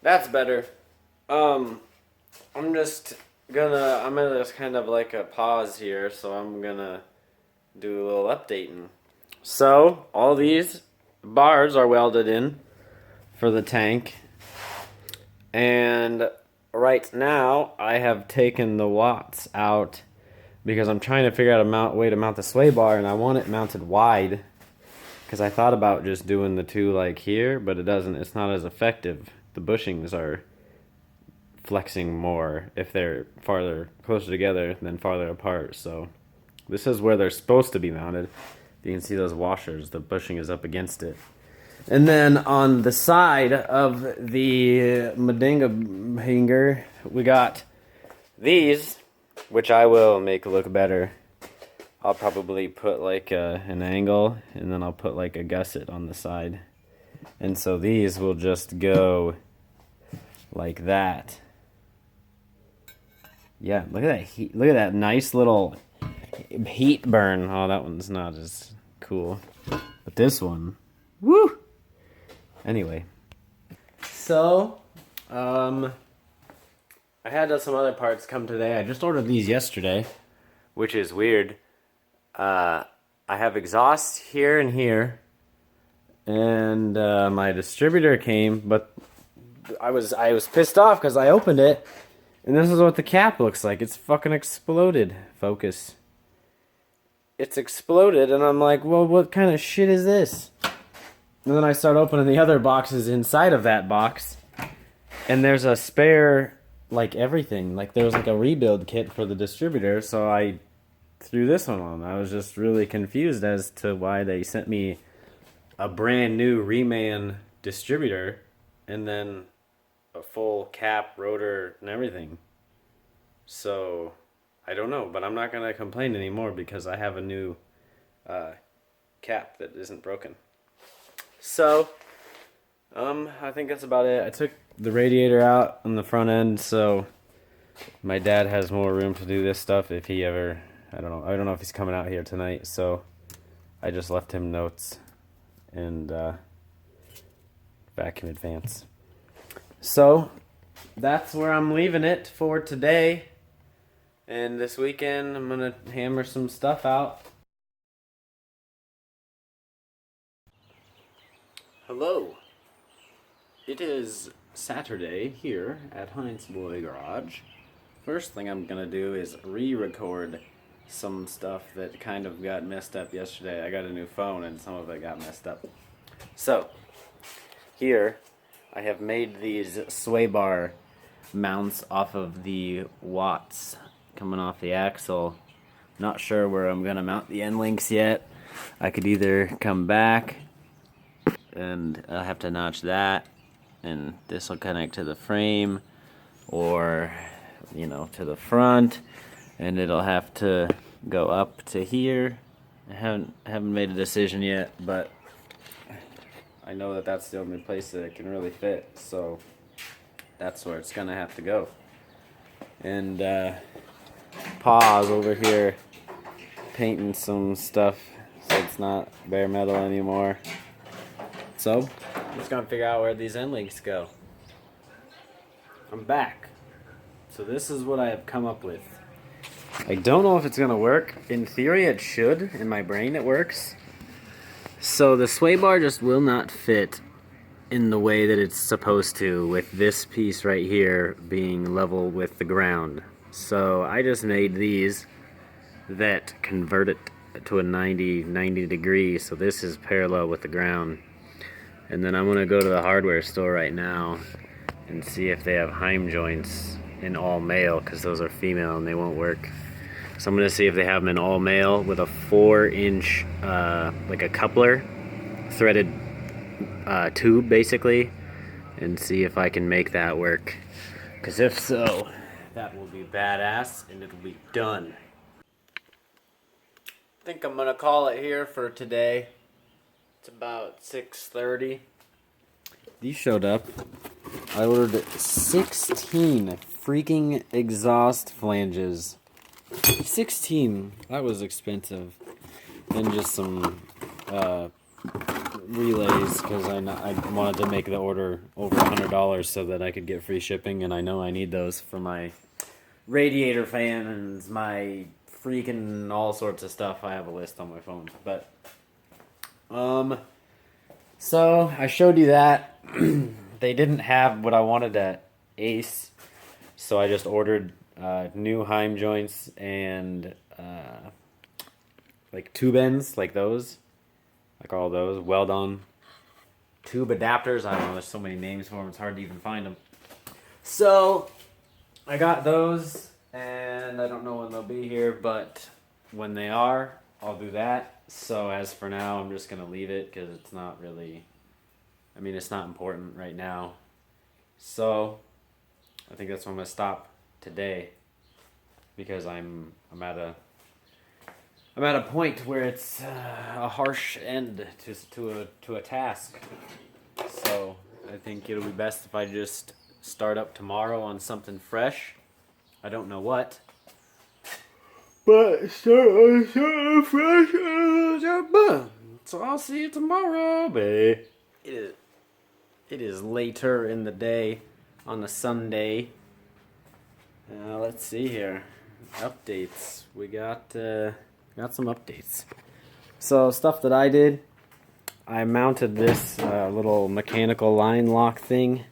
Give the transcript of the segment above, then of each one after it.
That's better. I'm gonna just kind of like a pause here, so I'm gonna do a little updating. So, all these bars are welded in for the tank. And right now, I have taken the watts out because I'm trying to figure out a way to mount the sway bar, and I want it mounted wide. Because I thought about just doing the two like here, but it's not as effective. The bushings are flexing more if they're closer together than farther apart. So this is where they're supposed to be mounted. You can see those washers, the bushing is up against it. And then on the side of the Medinga hanger, we got these, which I will make look better. I'll probably put like an angle, and then I'll put like a gusset on the side. And so these will just go like that. Yeah, look at that heat. Look at that nice little heat burn. Oh, that one's not as cool. But this one, woo! Anyway. So, I had some other parts come today. I just ordered these yesterday, which is weird. I have exhaust here and here, and my distributor came, but I was pissed off because I opened it, and this is what the cap looks like. It's fucking exploded. Focus. It's exploded, and I'm like, well, what kind of shit is this? And then I start opening the other boxes inside of that box, and there's a spare, like, everything. Like, there was like a rebuild kit for the distributor, so I threw this one on. I was just really confused as to why they sent me a brand new reman distributor and then a full cap, rotor, and everything. So, I don't know, but I'm not going to complain anymore because I have a new cap that isn't broken. So, I think that's about it. I took the radiator out on the front end, so my dad has more room to do this stuff if he ever... I don't know if he's coming out here tonight, so I just left him notes and back in advance. So that's where I'm leaving it for today. And this weekend I'm gonna hammer some stuff out. Hello. It is Saturday here at Heintz Boy Garage. First thing I'm gonna do is re-record some stuff that kind of got messed up yesterday. I got a new phone and some of it got messed up. So, here I have made these sway bar mounts off of the watts coming off the axle. Not sure where I'm gonna mount the end links yet. I could either come back and I'll have to notch that, and this will connect to the frame, or to the front, and it'll have to go up to here. I haven't made a decision yet, but I know that that's the only place that it can really fit, so that's where it's gonna have to go. And Pa's over here painting some stuff so it's not bare metal anymore. So I'm just gonna figure out where these end links go. I'm back. So this is what I have come up with. I don't know if it's gonna work. In theory it should. In my brain it works. So the sway bar just will not fit in the way that it's supposed to, with this piece right here being level with the ground. So I just made these that convert it to a 90 degree, so this is parallel with the ground. And then I'm gonna go to the hardware store right now and see if they have Heim joints in all male, because those are female and they won't work. So I'm gonna see if they have them in all male with a 4-inch like a coupler threaded tube basically, and see if I can make that work, because if so, that will be badass and it'll be done. I think I'm gonna call it here for today. It's about 6:30. These showed up. I ordered 16 freaking exhaust flanges. 16. That was expensive. And just some relays those because I wanted to make the order over $100 so that I could get free shipping, and I know I need those for my radiator fans, my freaking all sorts of stuff. I have a list on my phone, but so I showed you that. They didn't have what I wanted at Ace, so I just ordered new Heim joints and like tube ends, like those, like all those weld-on tube adapters. I don't know, there's so many names for them, it's hard to even find them. So I got those, and I don't know when they'll be here, but when they are, I'll do that. So as for now, I'm just going to leave it because it's not really, I mean, it's not important right now. So I think that's where I'm going to stop today, because I'm at a point where it's a harsh end to a task. So I think it'll be best if I just start up tomorrow on something fresh. I don't know what, but start on something fresh. So I'll see you tomorrow, babe. It is later in the day on a Sunday. Let's see here. Updates. We got some updates. So stuff that I did. I mounted this little mechanical line lock thing.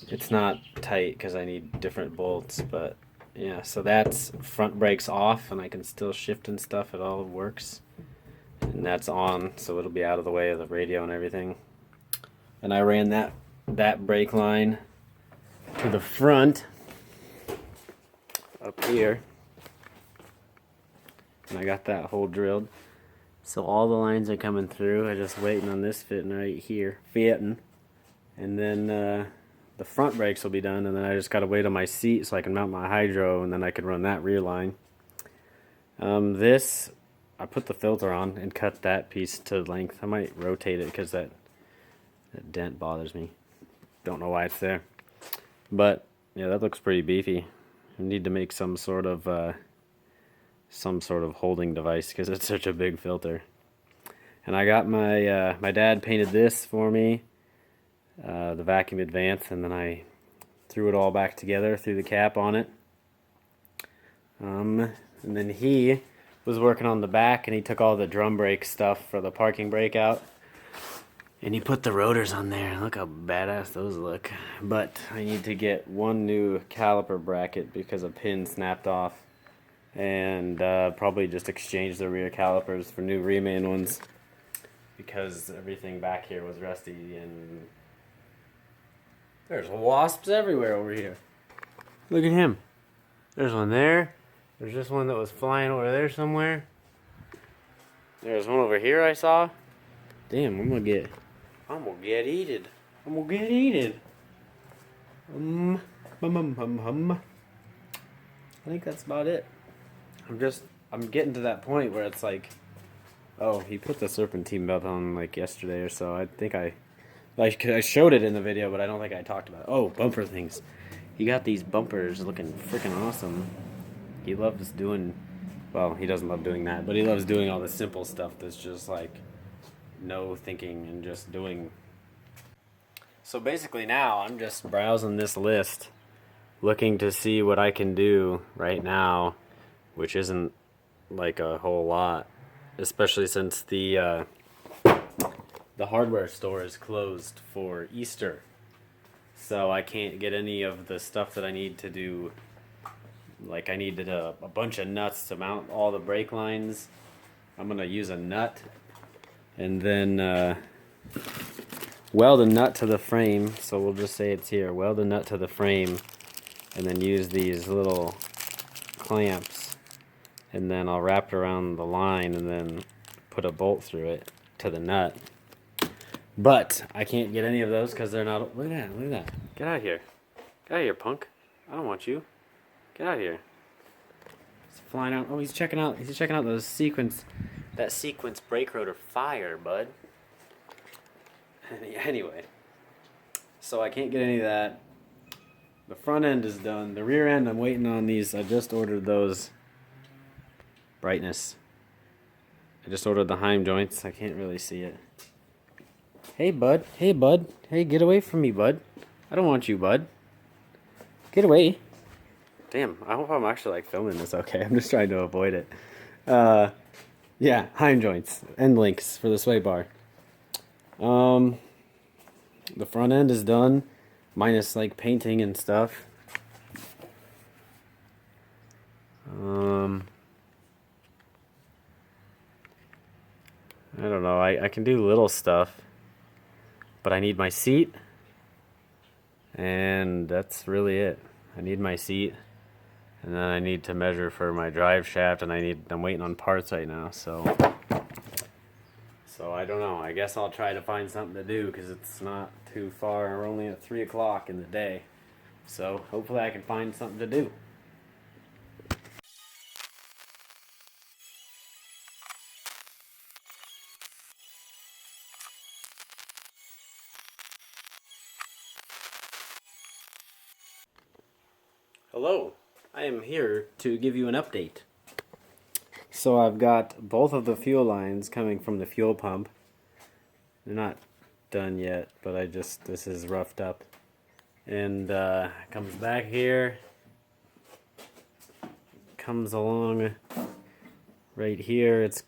It's not tight because I need different bolts, but yeah, so that's front brakes off, and I can still shift and stuff. It all works. And that's on, so it'll be out of the way of the radio and everything. And I ran that brake line to the front up here, and I got that hole drilled. So all the lines are coming through. I'm just waiting on this fitting right here, and then the front brakes will be done, and then I just gotta wait on my seat so I can mount my hydro, and then I can run that rear line. This, I put the filter on and cut that piece to length. I might rotate it because that dent bothers me. Don't know why it's there, but yeah, that looks pretty beefy. I need to make some sort of holding device because it's such a big filter. And I got my dad painted this for me, the vacuum advance, and then I threw it all back together, threw the cap on it. And then he was working on the back, and he took all the drum brake stuff for the parking brake out, and he put the rotors on there. Look how badass those look. But I need to get one new caliper bracket because a pin snapped off, and probably just exchange the rear calipers for new reman ones because everything back here was rusty, and there's wasps everywhere over here. Look at him. There's one there. There's just one that was flying over there somewhere. There's one over here I saw. Damn, I'm gonna get eated. I think that's about it. I'm getting to that point where it's like, oh, he put the serpentine belt on like yesterday or so. I think I showed it in the video, but I don't think I talked about it. Oh, bumper things. He got these bumpers looking freaking awesome. He loves doing, well, he doesn't love doing that, but he loves doing all the simple stuff that's just like no thinking and just doing. So basically now I'm just browsing this list, looking to see what I can do right now, which isn't like a whole lot, especially since the hardware store is closed for Easter. So I can't get any of the stuff that I need to do. Like I needed a bunch of nuts to mount all the brake lines. I'm going to use a nut and then weld a nut to the frame. So we'll just say it's here. Weld a nut to the frame and then use these little clamps. And then I'll wrap it around the line and then put a bolt through it to the nut. But I can't get any of those because they're not. Look at that. Get out of here. Get out of here, punk. I don't want you. Get out of here. He's flying out. Oh, he's checking out those that sequence brake rotor fire, bud. Anyway. So I can't get any of that. The front end is done. The rear end, I'm waiting on these. I just ordered those. Brightness. I just ordered the Heim joints. I can't really see it. Hey, bud. Hey, bud. Hey, get away from me, bud. I don't want you, bud. Get away. Damn, I hope I'm actually like filming this okay. I'm just trying to avoid it. Yeah, Heintz joints and links for the sway bar. The front end is done, minus like painting and stuff. I don't know. I can do little stuff, but I need my seat, and that's really it. I need my seat, and then I need to measure for my drive shaft, and I'm waiting on parts right now, so I don't know. I guess I'll try to find something to do because it's not too far. We're only at 3 o'clock in the day, so hopefully I can find something to do. Hello, I am here to give you an update. So I've got both of the fuel lines coming from the fuel pump. They're not done yet, but this is roughed up. And comes back here, comes along right here. It's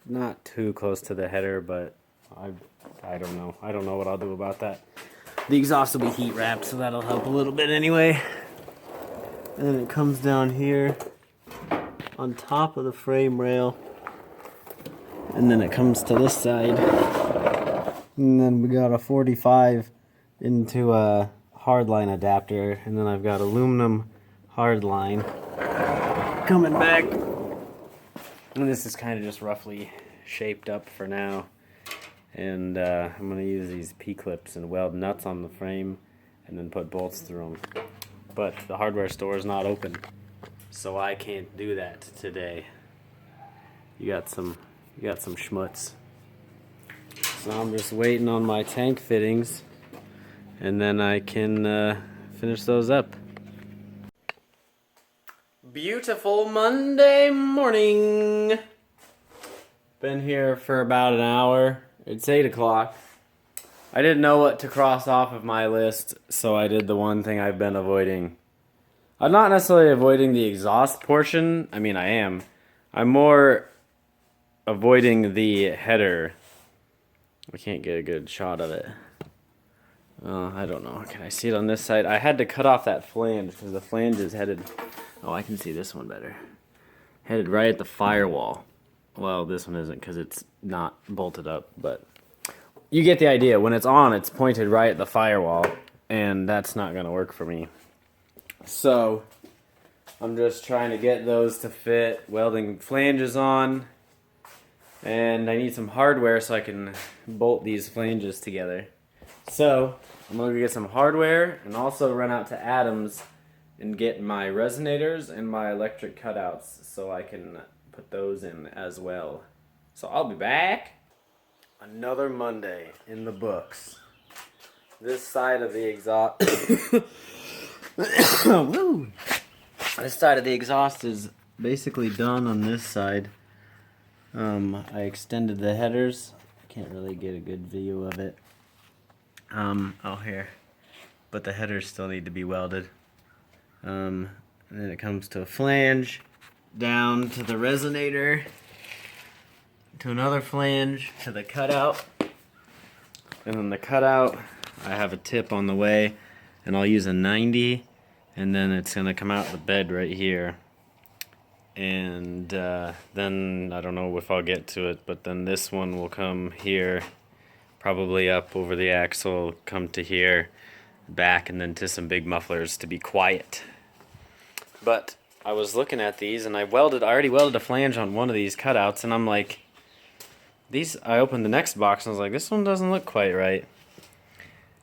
not too close to the header, but I don't know. I don't know what I'll do about that. The exhaust will be heat wrapped, so that'll help a little bit anyway. And then it comes down here on top of the frame rail, and then it comes to this side, and then we got a 45 into a hardline adapter, and then I've got aluminum hardline coming back, and this is kind of just roughly shaped up for now. And I'm going to use these P-clips and weld nuts on the frame and then put bolts through them. But the hardware store is not open, so I can't do that today. You got some schmutz. So I'm just waiting on my tank fittings, and then I can finish those up. Beautiful Monday morning. Been here for about an hour. It's 8 o'clock. I didn't know what to cross off of my list, so I did the one thing I've been avoiding. I'm not necessarily avoiding the exhaust portion. I mean, I am. I'm more avoiding the header. I can't get a good shot of it. I don't know. Can I see it on this side? I had to cut off that flange because the flange is headed... Oh, I can see this one better. Headed right at the firewall. Well, this one isn't because it's not bolted up, but... You get the idea. When it's on, it's pointed right at the firewall, and that's not going to work for me. So, I'm just trying to get those to fit, welding flanges on, and I need some hardware so I can bolt these flanges together. So, I'm going to get some hardware and also run out to Adams and get my resonators and my electric cutouts so I can put those in as well. So, I'll be back. Another Monday in the books. This side of the exhaust... Woo! This side of the exhaust is basically done on this side. I extended the headers. I can't really get a good view of it. Oh, here. But the headers still need to be welded. And then it comes to a flange, down to the resonator, to another flange, to the cutout, and then the cutout, I have a tip on the way, and I'll use a 90, and then it's going to come out the bed right here, and then, I don't know if I'll get to it, but then this one will come here, probably up over the axle, come to here, back, and then to some big mufflers to be quiet. But I was looking at these, and I already welded a flange on one of these cutouts, and I'm like, I opened the next box and I was like, this one doesn't look quite right.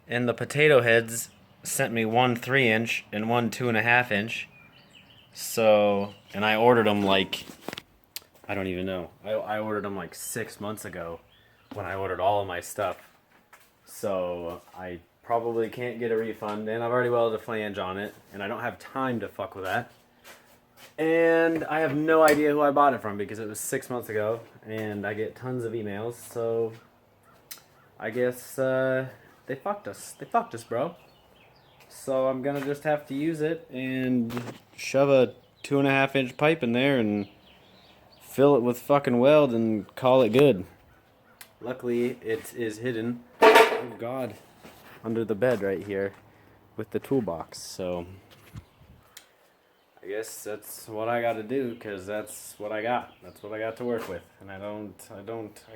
And the potato heads sent me one 3-inch and one 2.5 inch. So, and I ordered them like, I don't even know. I ordered them like 6 months ago when I ordered all of my stuff. So I probably can't get a refund, and I've already welded a flange on it, and I don't have time to fuck with that. And I have no idea who I bought it from because it was 6 months ago, and I get tons of emails, so I guess they fucked us. They fucked us, bro. So I'm gonna just have to use it and shove a 2.5 inch pipe in there and fill it with fucking weld and call it good. Luckily, it is hidden, oh god, under the bed right here with the toolbox. So I guess that's what I got to do, because that's what I got. That's what I got to work with, and I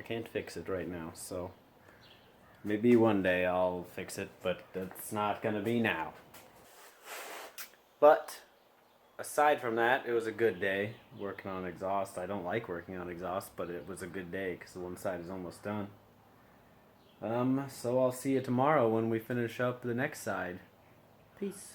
can't fix it right now. So maybe one day I'll fix it, but that's not gonna be now. But aside from that, it was a good day working on exhaust. I don't like working on exhaust, but it was a good day because the one side is almost done. So I'll see you tomorrow when we finish up the next side. Peace.